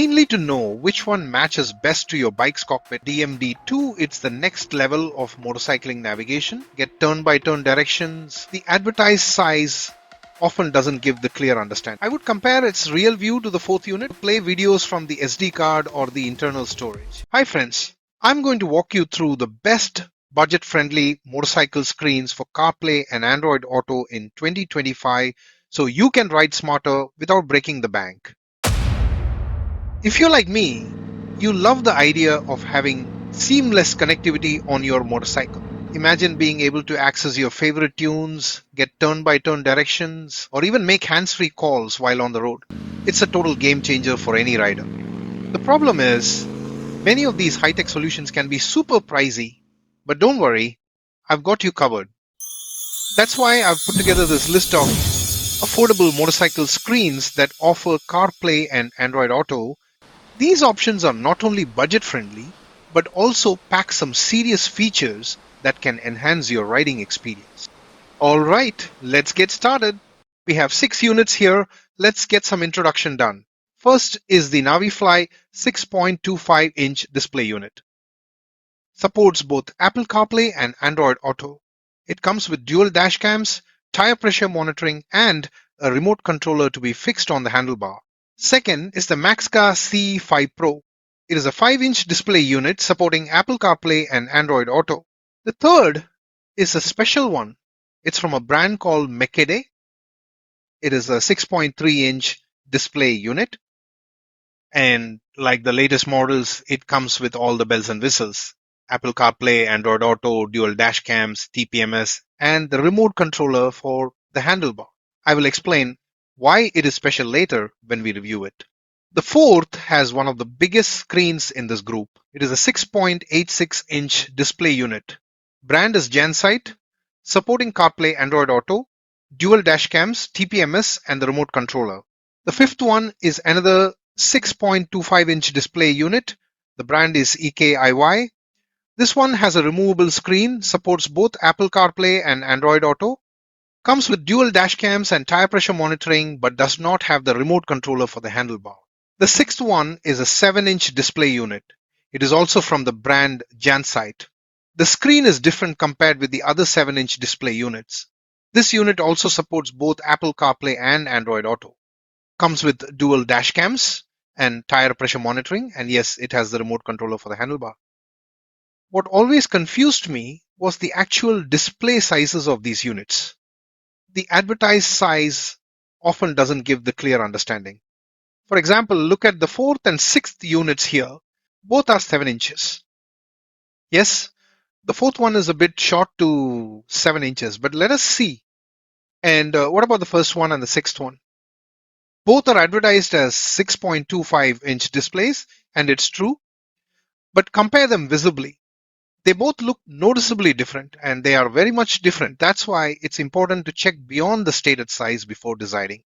Mainly to know which one matches best to your bike's cockpit. DMD2, it's the next level of motorcycling navigation. Get turn-by-turn directions. The advertised size often doesn't give the clear understanding. I would compare its real view to the fourth unit. Play videos from the SD card or the internal storage. Hi friends, I'm going to walk you through the best budget-friendly motorcycle screens for CarPlay and Android Auto in 2025 so you can ride smarter without breaking the bank. If you're like me, you love the idea of having seamless connectivity on your motorcycle. Imagine being able to access your favorite tunes, get turn-by-turn directions, or even make hands-free calls while on the road. It's a total game changer for any rider. The problem is, many of these high-tech solutions can be super pricey, but don't worry, I've got you covered. That's why I've put together this list of affordable motorcycle screens that offer CarPlay and Android Auto. These options are not only budget-friendly, but also pack some serious features that can enhance your riding experience. Alright, let's get started. We have 6 units here. Let's get some introduction done. First is the Navifly 6.25-inch display unit. Supports both Apple CarPlay and Android Auto. It comes with dual dash cams, tire pressure monitoring, and a remote controller to be fixed on the handlebar. Second is the Maxca C5 Pro. It is a 5-inch display unit supporting Apple CarPlay and Android Auto. The third is a special one. It's from a brand called Mekede. It is a 6.3-inch display unit. And like the latest models, it comes with all the bells and whistles. Apple CarPlay, Android Auto, dual dash cams, TPMS, and the remote controller for the handlebar. I will explain why it is special later when we review it. The fourth has one of the biggest screens in this group. It is a 6.86-inch display unit. Brand is Jansite, supporting CarPlay Android Auto, dual dash cams, TPMS, and the remote controller. The fifth one is another 6.25-inch display unit. The brand is EKIY. This one has a removable screen, supports both Apple CarPlay and Android Auto. Comes with dual dash cams and tire pressure monitoring, but does not have the remote controller for the handlebar. The sixth one is a 7-inch display unit. It is also from the brand Jansite. The screen is different compared with the other 7-inch display units. This unit also supports both Apple CarPlay and Android Auto. Comes with dual dash cams and tire pressure monitoring, and yes, it has the remote controller for the handlebar. What always confused me was the actual display sizes of these units. The advertised size often doesn't give the clear understanding. For example, look at the fourth and sixth units here. Both are 7 inches. Yes, the fourth one is a bit short to 7 inches, but let us see. And what about the first one and the sixth one? Both are advertised as 6.25-inch displays, and it's true. But compare them visibly. They both look noticeably different, and they are very much different. That's why it's important to check beyond the stated size before deciding.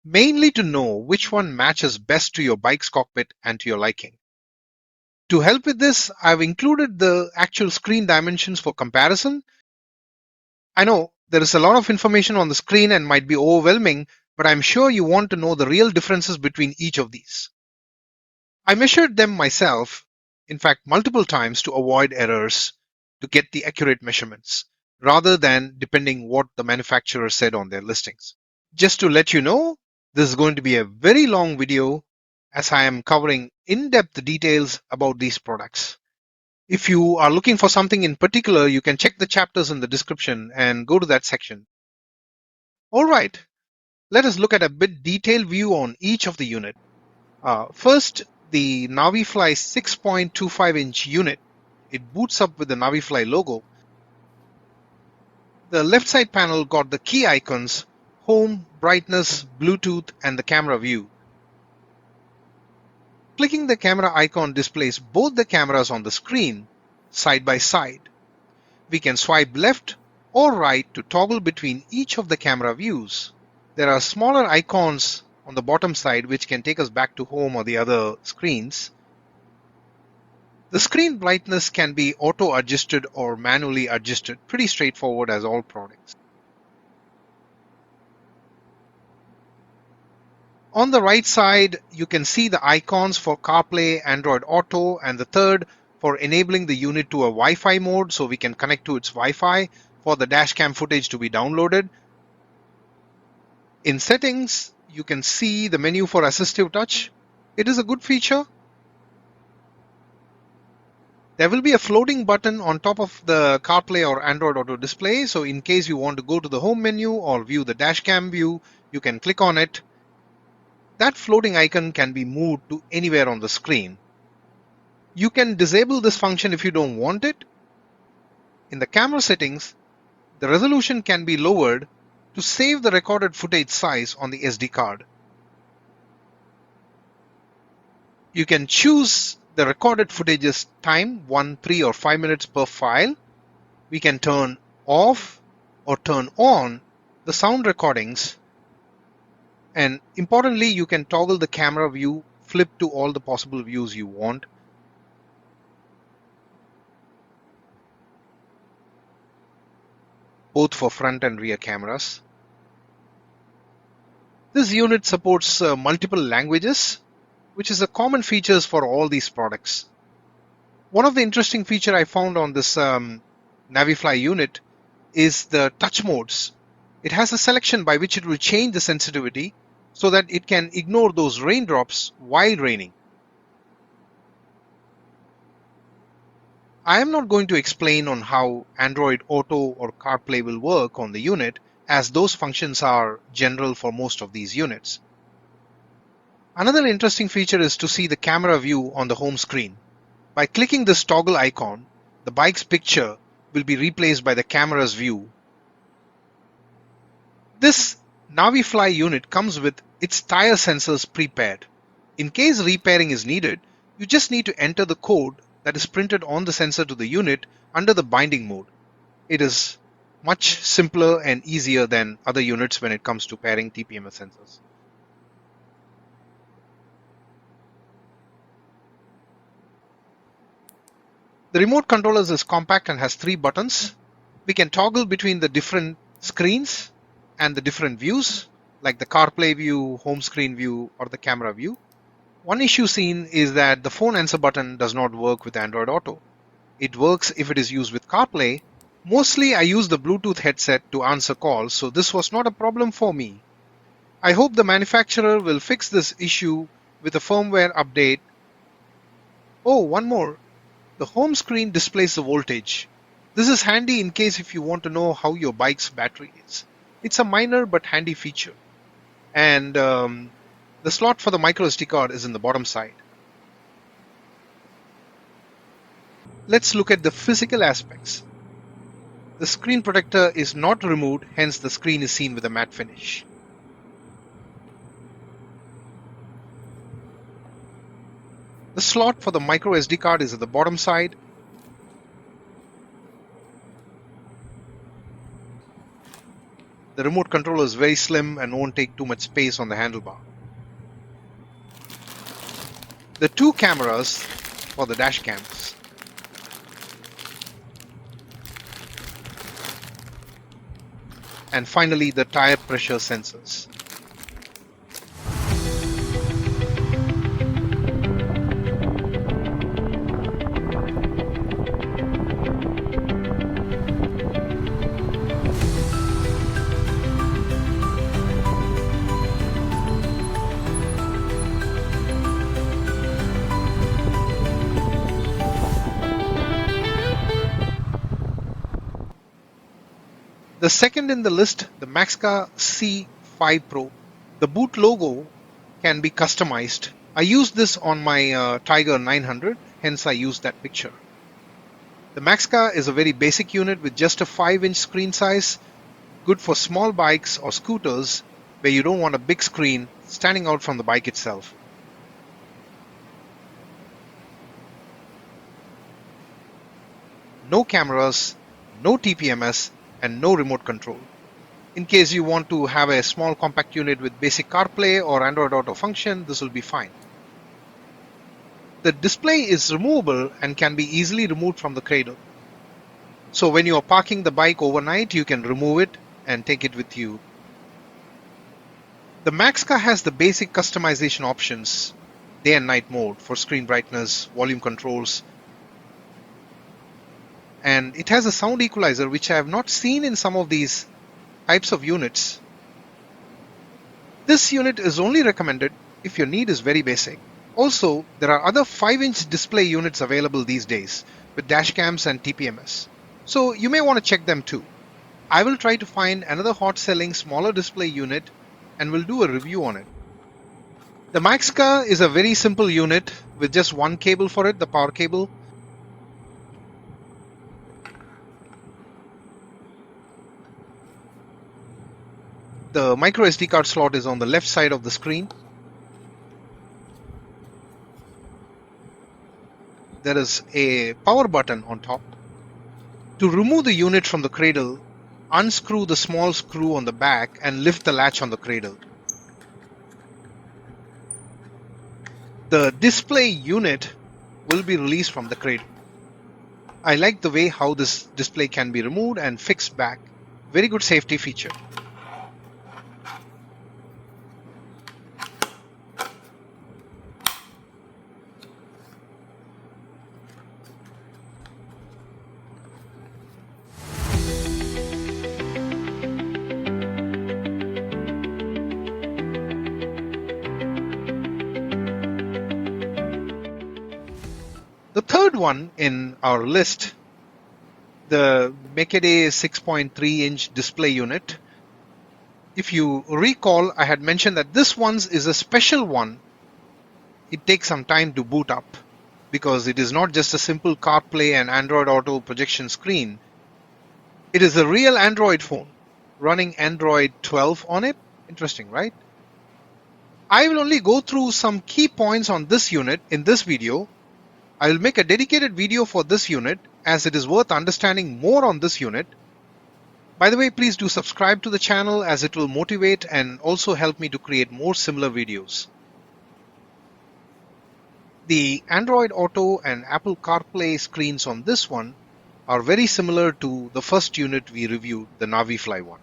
Mainly to know which one matches best to your bike's cockpit and to your liking. To help with this, I've included the actual screen dimensions for comparison. I know there is a lot of information on the screen and might be overwhelming, but I'm sure you want to know the real differences between each of these. I measured them myself, in fact, multiple times to avoid errors to get the accurate measurements, rather than depending what the manufacturer said on their listings. Just to let you know, this is going to be a very long video as I am covering in-depth details about these products. If you are looking for something in particular, you can check the chapters in the description and go to that section. Alright, let us look at a bit detailed view on each of the unit. First, the Navifly 6.25-inch unit. It boots up with the Navifly logo. The left side panel got the key icons, home, brightness, Bluetooth, and the camera view. Clicking the camera icon displays both the cameras on the screen, side by side. We can swipe left or right to toggle between each of the camera views. There are smaller icons on the bottom side which can take us back to home or the other screens. The screen brightness can be auto-adjusted or manually adjusted, pretty straightforward as all products. On the right side, you can see the icons for CarPlay Android Auto, and the third for enabling the unit to a Wi-Fi mode so we can connect to its Wi-Fi for the dashcam footage to be downloaded. In settings, you can see the menu for assistive touch. It is a good feature. There will be a floating button on top of the CarPlay or Android Auto display. So in case you want to go to the home menu or view the dashcam view, you can click on it. That floating icon can be moved to anywhere on the screen. You can disable this function if you don't want it. In the camera settings, the resolution can be lowered to save the recorded footage size on the SD card. You can choose the recorded footage's time, 1, 3, or 5 minutes per file. We can turn off or turn on the sound recordings. And importantly, you can toggle the camera view, flip to all the possible views you want. Both for front and rear cameras. This unit supports multiple languages, which is a common feature for all these products. One of the interesting features I found on this Navifly unit is the touch modes. It has a selection by which it will change the sensitivity so that it can ignore those raindrops while raining. I am not going to explain on how Android Auto or CarPlay will work on the unit, as those functions are general for most of these units. Another interesting feature is to see the camera view on the home screen. By clicking this toggle icon, the bike's picture will be replaced by the camera's view. This Navifly unit comes with its tire sensors prepared. In case repairing is needed, you just need to enter the code that is printed on the sensor to the unit under the binding mode. It is much simpler and easier than other units when it comes to pairing TPMS sensors. The remote controller is compact and has 3 buttons. We can toggle between the different screens and the different views, like the CarPlay view, home screen view, or the camera view. One issue seen is that the phone answer button does not work with Android Auto. It works if it is used with CarPlay. Mostly I use the Bluetooth headset to answer calls, so this was not a problem for me. I hope the manufacturer will fix this issue with a firmware update. Oh, one more. The home screen displays the voltage. This is handy in case if you want to know how your bike's battery is. It's a minor but handy feature. And the slot for the micro SD card is in the bottom side. Let's look at the physical aspects. The screen protector is not removed, hence the screen is seen with a matte finish. The slot for the micro SD card is at the bottom side. The remote controller is very slim and won't take too much space on the handlebar. The 2 cameras for the dash cams. And finally, the tire pressure sensors. The second in the list, the Maxca C5 Pro. The boot logo can be customized. I used this on my Tiger 900, hence I used that picture. The Maxca is a very basic unit with just a 5-inch screen size, good for small bikes or scooters where you don't want a big screen standing out from the bike itself. No cameras, no TPMS, and no remote control. In case you want to have a small compact unit with basic CarPlay or Android Auto function, this will be fine. The display is removable and can be easily removed from the cradle. So when you are parking the bike overnight, you can remove it and take it with you. The Maxca has the basic customization options, day and night mode for screen brightness, volume controls, and it has a sound equalizer which I have not seen in some of these types of units. This unit is only recommended if your need is very basic. Also, there are other 5-inch display units available these days with dashcams and TPMS, so you may want to check them too. I will try to find another hot selling smaller display unit and will do a review on it. The Maxca is a very simple unit with just one cable for it, the power cable. The micro SD card slot is on the left side of the screen. There is a power button on top. To remove the unit from the cradle, unscrew the small screw on the back and lift the latch on the cradle. The display unit will be released from the cradle. I like the way how this display can be removed and fixed back. Very good safety feature. The third one in our list, the Mekede 6.3-inch display unit. If you recall, I had mentioned that this one is a special one. It takes some time to boot up because it is not just a simple CarPlay and Android Auto projection screen. It is a real Android phone running Android 12 on it. Interesting, right? I will only go through some key points on this unit in this video. I will make a dedicated video for this unit as it is worth understanding more on this unit. By the way, please do subscribe to the channel as it will motivate and also help me to create more similar videos. The Android Auto and Apple CarPlay screens on this one are very similar to the first unit we reviewed, the Navifly one.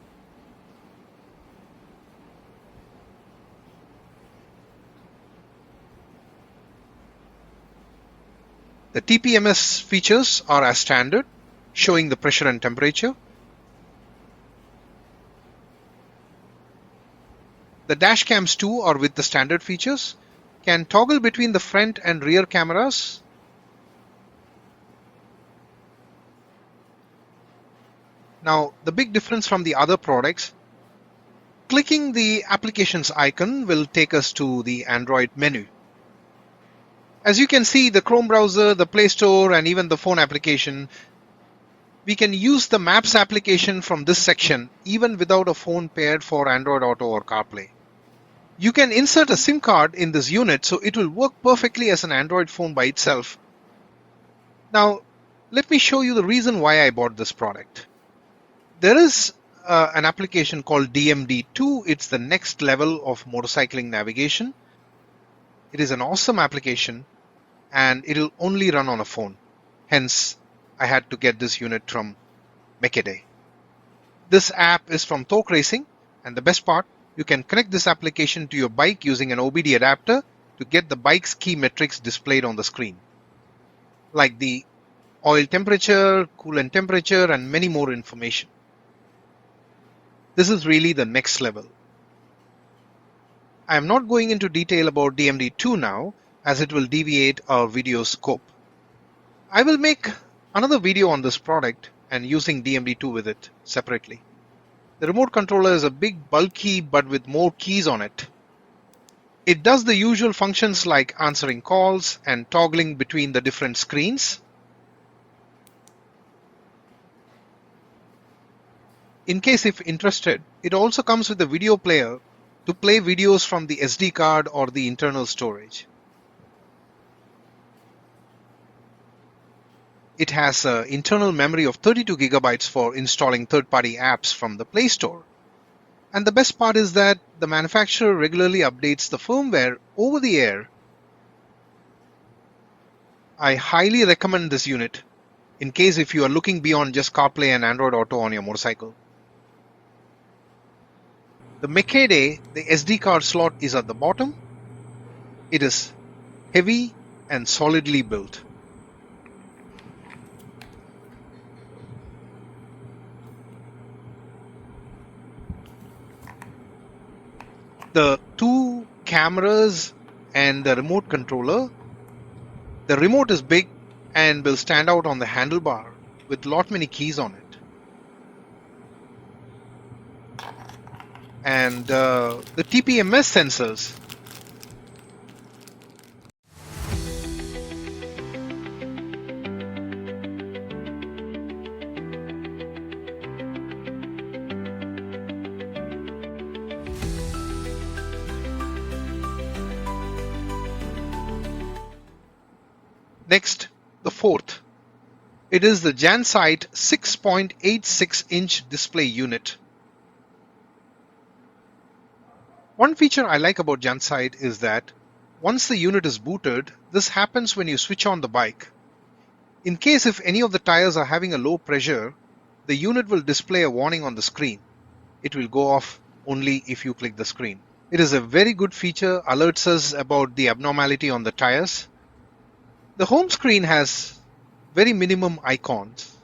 The TPMS features are as standard, showing the pressure and temperature. The dashcams too are with the standard features, can toggle between the front and rear cameras. Now, the big difference from the other products, clicking the applications icon will take us to the Android menu. As you can see, the Chrome browser, the Play Store, and even the phone application, we can use the Maps application from this section even without a phone paired for Android Auto or CarPlay. You can insert a SIM card in this unit so it will work perfectly as an Android phone by itself. Now, let me show you the reason why I bought this product. There is an application called DMD2. It's the next level of motorcycling navigation. It is an awesome application and it will only run on a phone. Hence, I had to get this unit from Mekede. This app is from Torque Racing, and the best part, you can connect this application to your bike using an OBD adapter to get the bike's key metrics displayed on the screen, like the oil temperature, coolant temperature, and many more information. This is really the next level. I am not going into detail about DMD2 now, as it will deviate our video scope. I will make another video on this product and using DMD2 with it separately. The remote controller is a big, bulky, but with more keys on it. It does the usual functions like answering calls and toggling between the different screens. In case if interested, it also comes with a video player to play videos from the SD card or the internal storage. It has an internal memory of 32 gigabytes for installing third-party apps from the Play Store. And the best part is that the manufacturer regularly updates the firmware over the air. I highly recommend this unit in case if you are looking beyond just CarPlay and Android Auto on your motorcycle. The Mekede, the SD card slot is at the bottom. It is heavy and solidly built. The two cameras and the remote controller. The remote is big and will stand out on the handlebar with lot many keys on it. And the TPMS sensors. Next, the fourth. It is the Jansite 6.86-inch display unit. One feature I like about Jansite is that once the unit is booted, this happens when you switch on the bike. In case if any of the tires are having a low pressure, the unit will display a warning on the screen. It will go off only if you click the screen. It is a very good feature, alerts us about the abnormality on the tires. The home screen has very minimum icons.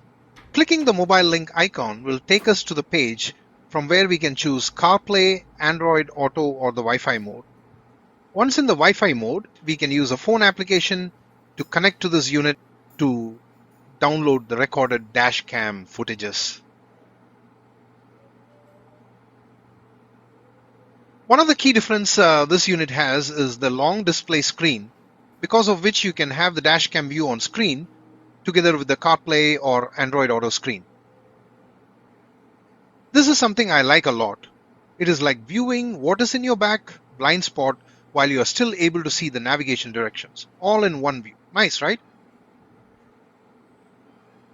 Clicking the mobile link icon will take us to the page from where we can choose CarPlay, Android Auto or the Wi-Fi mode. Once in the Wi-Fi mode, we can use a phone application to connect to this unit to download the recorded Dashcam footages. One of the key difference this unit has is the long display screen, because of which you can have the Dashcam view on screen together with the CarPlay or Android Auto screen. This is something I like a lot. It is like viewing what is in your back blind spot while you are still able to see the navigation directions, all in one view. Nice, right?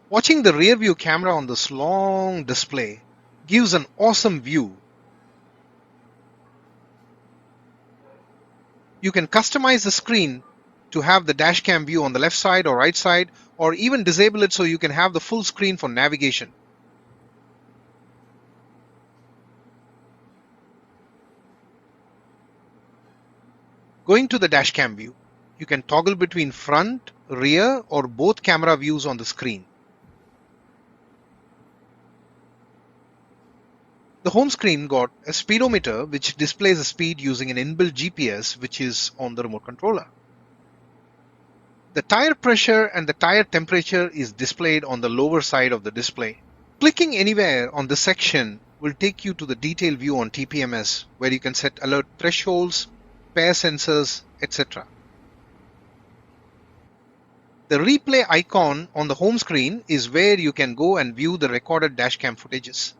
Watching the rear view camera on this long display gives an awesome view. You can customize the screen to have the Dashcam view on the left side or right side, or even disable it so you can have the full screen for navigation. Going to the Dashcam view, you can toggle between front, rear or both camera views on the screen. The home screen got a speedometer which displays the speed using an inbuilt GPS which is on the remote controller. The tire pressure and the tire temperature is displayed on the lower side of the display. Clicking anywhere on this section will take you to the detailed view on TPMS where you can set alert thresholds, pair sensors, etc. The replay icon on the home screen is where you can go and view the recorded Dashcam footages.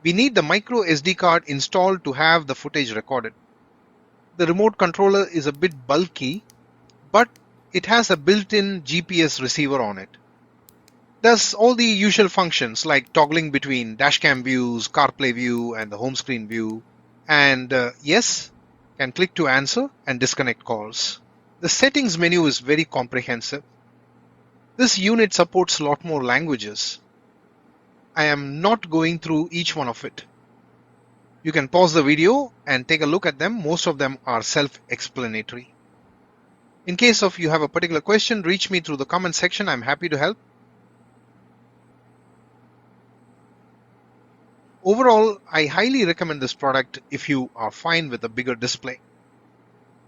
We need the micro SD card installed to have the footage recorded. The remote controller is a bit bulky, but it has a built-in GPS receiver on it. There's all the usual functions like toggling between Dashcam views, CarPlay view and the home screen view. And yes, can click to answer and disconnect calls. The settings menu is very comprehensive. This unit supports a lot more languages. I am not going through each one of it. You can pause the video and take a look at them. Most of them are self-explanatory. In case of you have a particular question, reach me through the comment section. I'm happy to help. Overall, I highly recommend this product if you are fine with a bigger display.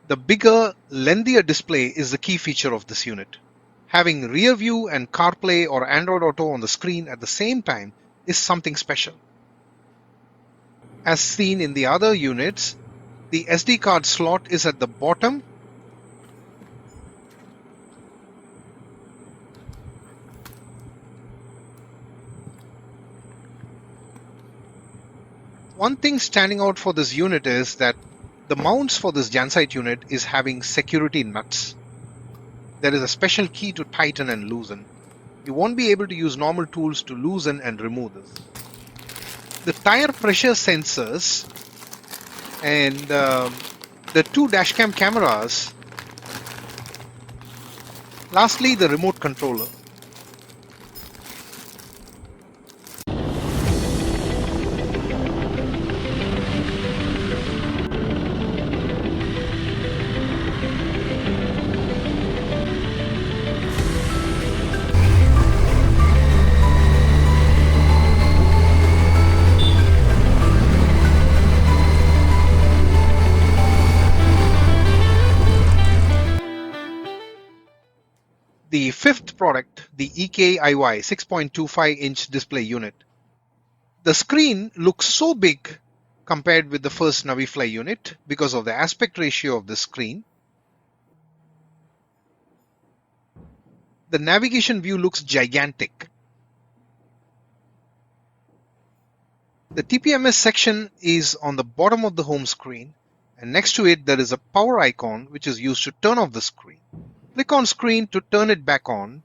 The bigger, lengthier display is the key feature of this unit. Having rear view and CarPlay or Android Auto on the screen at the same time is something special. As seen in the other units, the SD card slot is at the bottom . One thing standing out for this unit is that the mounts for this Jansite unit is having security nuts. There is a special key to tighten and loosen. You won't be able to use normal tools to loosen and remove this. The tire pressure sensors and the two Dashcam cameras. Lastly, the remote controller. The fifth product, the EKIY 6.25-inch display unit. The screen looks so big compared with the first Navifly unit because of the aspect ratio of the screen. The navigation view looks gigantic. The TPMS section is on the bottom of the home screen, and next to it there is a power icon which is used to turn off the screen. Click on screen to turn it back on.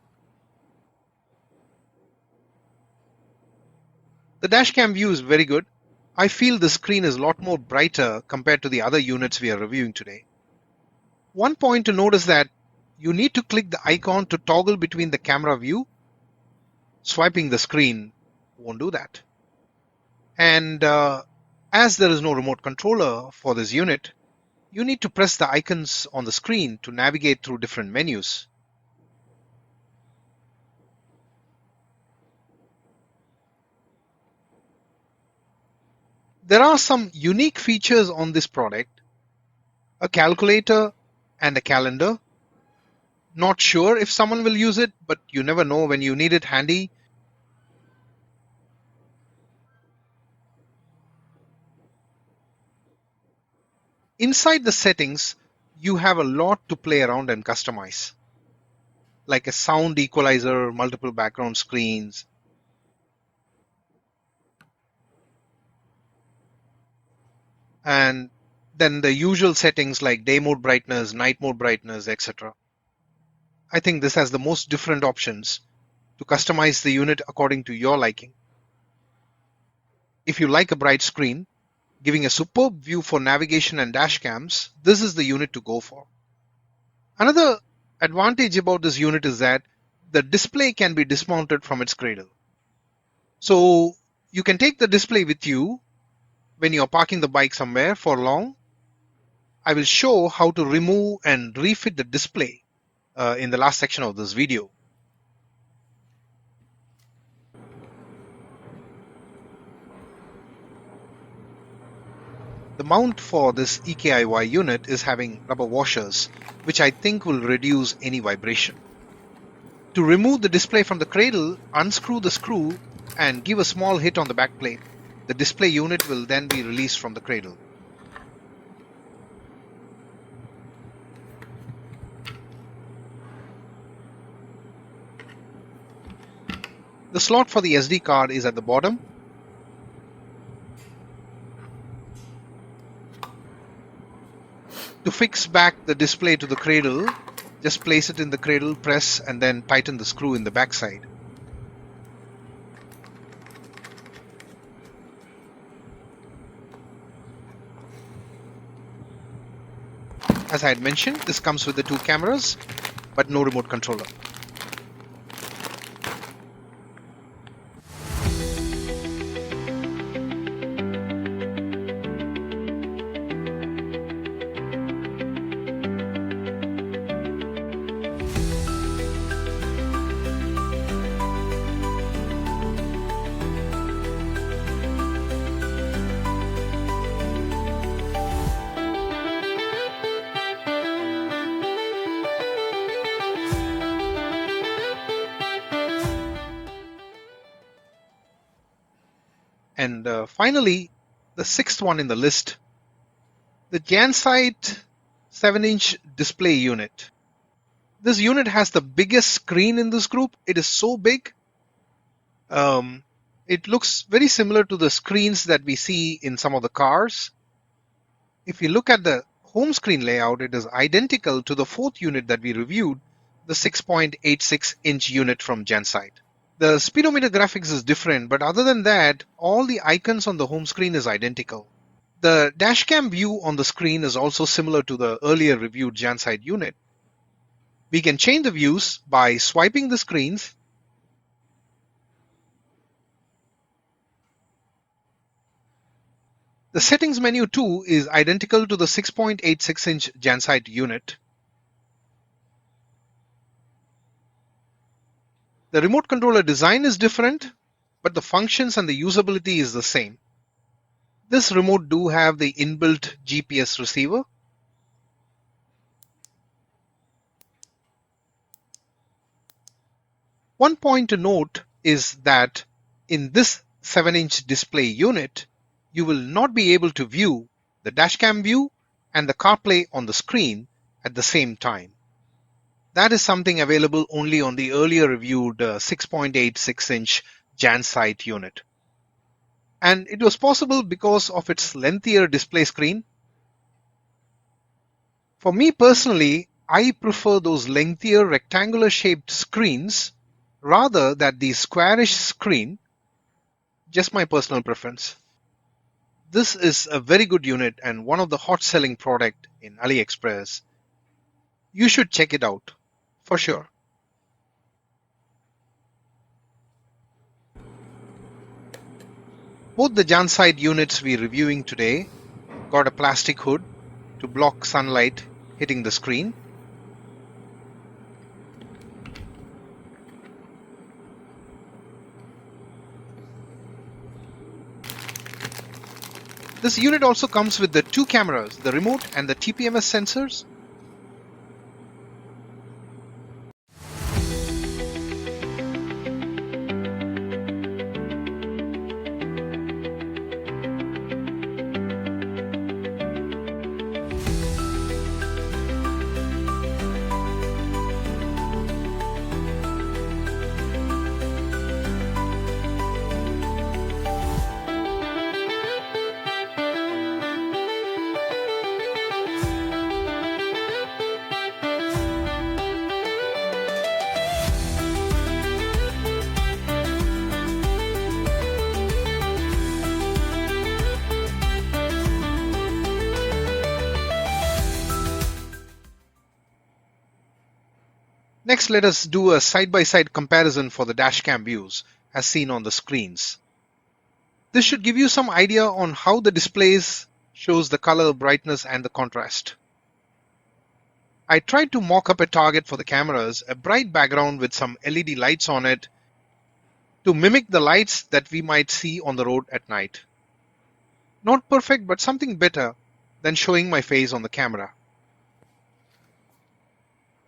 The dashcam view is very good. I feel the screen is a lot more brighter compared to the other units we are reviewing today. One point to note is that you need to click the icon to toggle between the camera view. Swiping the screen won't do that. And as there is no remote controller for this unit, you need to press the icons on the screen to navigate through different menus. There are some unique features on this product: a calculator and a calendar. Not sure if someone will use it, but you never know when you need it handy. Inside the settings, you have a lot to play around and customize, like a sound equalizer, multiple background screens, and then the usual settings like day mode brightness, night mode brightness, etc. I think this has the most different options to customize the unit according to your liking. If you like a bright screen, giving a superb view for navigation and dash cams, this is the unit to go for. Another advantage about this unit is that the display can be dismounted from its cradle. So you can take the display with you when you're parking the bike somewhere for long. I will show how to remove and refit the display in the last section of this video. The mount for this EKIY unit is having rubber washers, which I think will reduce any vibration. To remove the display from the cradle, unscrew the screw and give a small hit on the back plate. The display unit will then be released from the cradle. The slot for the SD card is at the bottom. To fix back the display to the cradle, just place it in the cradle, press, and then tighten the screw in the back side. As I had mentioned, this comes with the two cameras, but no remote controller. And finally, the sixth one in the list, the Jansite 7-inch display unit. This unit has the biggest screen in this group. It is so big. It looks very similar to the screens that we see in some of the cars. If you look at the home screen layout, it is identical to the fourth unit that we reviewed, the 6.86-inch unit from Jansite. The speedometer graphics is different, but other than that, all the icons on the home screen is identical. The dashcam view on the screen is also similar to the earlier reviewed Jansite unit. We can change the views by swiping the screens. The settings menu too is identical to the 6.86-inch Jansite unit. The remote controller design is different, but the functions and the usability is the same. This remote do have the inbuilt GPS receiver. One point to note is that in this 7-inch display unit, you will not be able to view the dashcam view and the CarPlay on the screen at the same time. That is something available only on the earlier reviewed 6.86-inch Jansite unit. And it was possible because of its lengthier display screen. For me personally, I prefer those lengthier rectangular shaped screens rather than the squarish screen. Just my personal preference. This is a very good unit and one of the hot selling product in AliExpress. You should check it out for sure. Both the Jansite units we're reviewing today got a plastic hood to block sunlight hitting the screen. This unit also comes with the two cameras, the remote and the TPMS sensors. Next, let us do a side-by-side comparison for the dashcam views as seen on the screens. This should give you some idea on how the displays shows the color, brightness and the contrast. I tried to mock up a target for the cameras, a bright background with some LED lights on it to mimic the lights that we might see on the road at night. Not perfect, but something better than showing my face on the camera.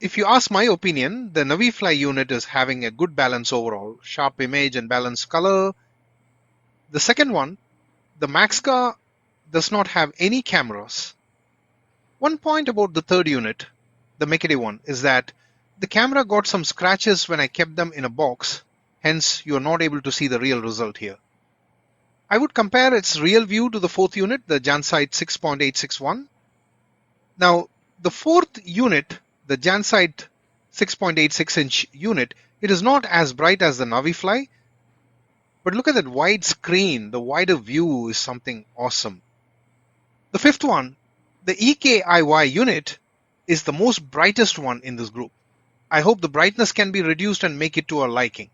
If you ask my opinion, the Navifly unit is having a good balance overall, sharp image and balanced color. The second one, the Maxca, does not have any cameras. One point about the third unit, the Mekede one, is that the camera got some scratches when I kept them in a box, hence you are not able to see the real result here. I would compare its real view to the fourth unit, the Jansite 6.861. Now, the fourth unit, the Jansite 6.86-inch unit, it is not as bright as the Navifly, but look at that wide screen. The wider view is something awesome. The fifth one, the EKIY unit, is the most brightest one in this group. I hope the brightness can be reduced and make it to our liking.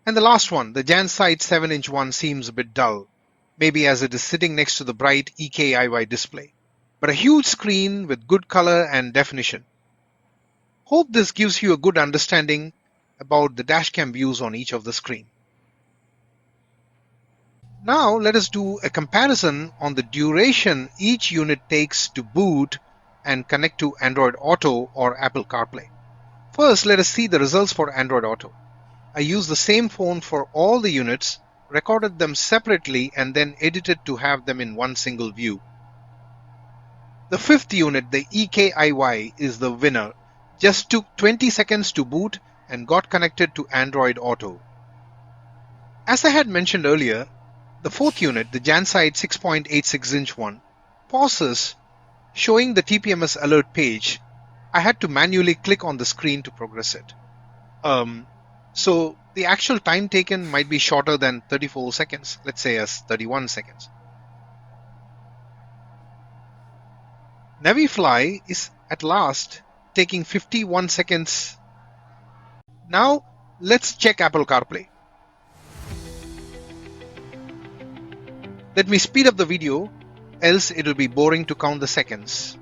And the last one, the Jansite 7-inch one, seems a bit dull, maybe as it is sitting next to the bright EKIY display, but a huge screen with good color and definition. Hope this gives you a good understanding about the dashcam views on each of the screen. Now let us do a comparison on the duration each unit takes to boot and connect to Android Auto or Apple CarPlay. First, let us see the results for Android Auto. I used the same phone for all the units, recorded them separately and then edited to have them in one single view. The fifth unit, the EKIY, is the winner. Just took 20 seconds to boot and got connected to Android Auto. As I had mentioned earlier, the fourth unit, the Jansite 6.86-inch one, pauses showing the TPMS alert page. I had to manually click on the screen to progress it. So the actual time taken might be shorter than 34 seconds, let's say as 31 seconds. Navifly is at last taking 51 seconds. Now let's check Apple CarPlay. Let me speed up the video, else it will be boring to count the seconds.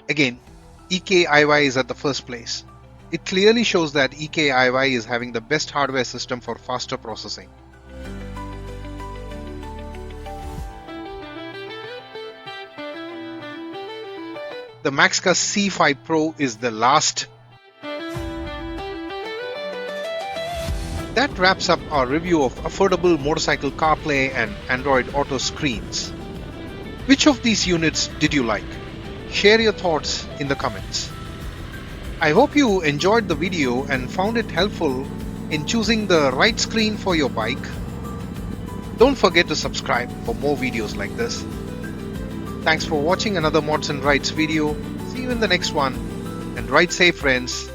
Again, EKIY is at the first place. It clearly shows that EKIY is having the best hardware system for faster processing. The Maxca C5 Pro is the last. that wraps up our review of affordable motorcycle CarPlay and Android Auto screens. Which of these units did you like? Share your thoughts in the comments. I hope you enjoyed the video and found it helpful in choosing the right screen for your bike. Don't forget to subscribe for more videos like this. Thanks for watching another Mods and Rides video. See you in the next one, and ride safe, friends.